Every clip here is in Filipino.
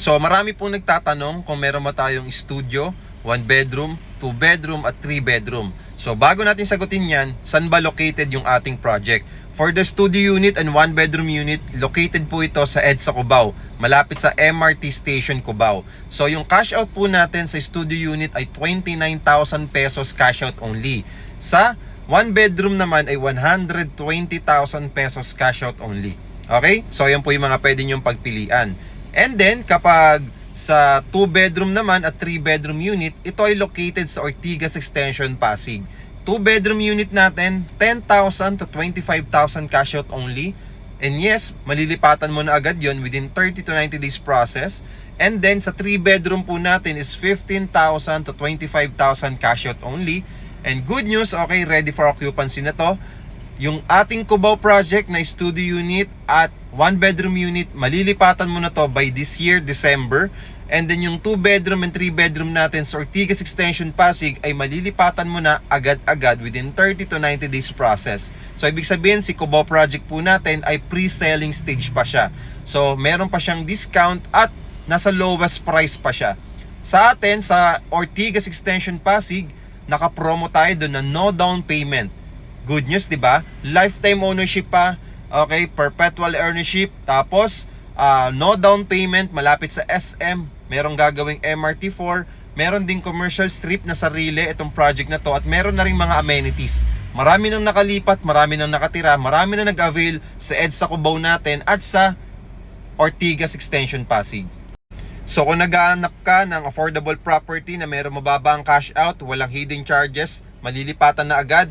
So marami pong nagtatanong kung meron ba tayong studio, 1 bedroom, 2 bedroom at 3 bedroom. So bago natin sagutin yan, saan ba located yung ating project? For the studio unit and 1 bedroom unit, located po ito sa EDSA Cubao, malapit sa MRT Station Cubao. So yung cash out po natin sa studio unit ay 29,000 pesos cash out only. Sa 1 bedroom naman ay 120,000 pesos cash out only. Okay? So yan po yung mga pwede nyong pagpilian. And then, kapag sa 2 bedroom naman at 3 bedroom unit, ito ay located sa Ortigas Extension, Pasig. 2 bedroom unit natin, 10,000 to 25,000 cash out only. And yes, malilipatan mo na agad yon within 30 to 90 days process. And then, sa 3 bedroom po natin is 15,000 to 25,000 cash out only. And good news, okay, ready for occupancy na to. Yung ating Cubao project na studio unit at 1 bedroom unit, malilipatan mo na to by this year, December. And then yung 2 bedroom and 3 bedroom natin sa Ortigas Extension, Pasig ay malilipatan mo na agad-agad within 30 to 90 days process. So ibig sabihin, si Cubao project po natin ay pre-selling stage pa siya. So meron pa siyang discount at nasa lowest price pa siya. Sa atin, sa Ortigas Extension, Pasig, naka-promo tayo doon na no down payment. Good news, di ba? Lifetime ownership pa. Okay, perpetual ownership. Tapos, no down payment, malapit sa SM. Merong gagawing MRT4. Meron ding commercial strip na sarili itong project na to. At meron na rin mga amenities. Marami nang nakalipat, marami nang nakatira, marami nang nag-avail sa EDSA Cubao natin at sa Ortigas Extension, Pasig. So kung naghahanap ka ng affordable property na meron mababang cash out, walang hidden charges, malilipatan na agad,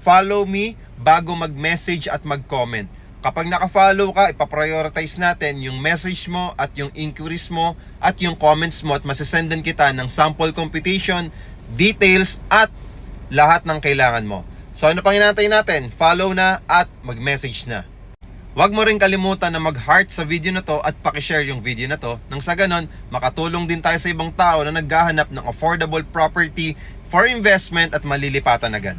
follow me bago mag-message at mag-comment. Kapag naka-follow ka, ipaprioritize natin yung message mo at yung inquiries mo at yung comments mo at masisendan kita ng sample computation, details at lahat ng kailangan mo. So ano pang hinantay natin? Follow na at mag-message na. Huwag mo rin kalimutan na mag-heart sa video na to at pakishare yung video na to nang sa ganon, makatulong din tayo sa ibang tao na naghahanap ng affordable property for investment at malilipatan agad.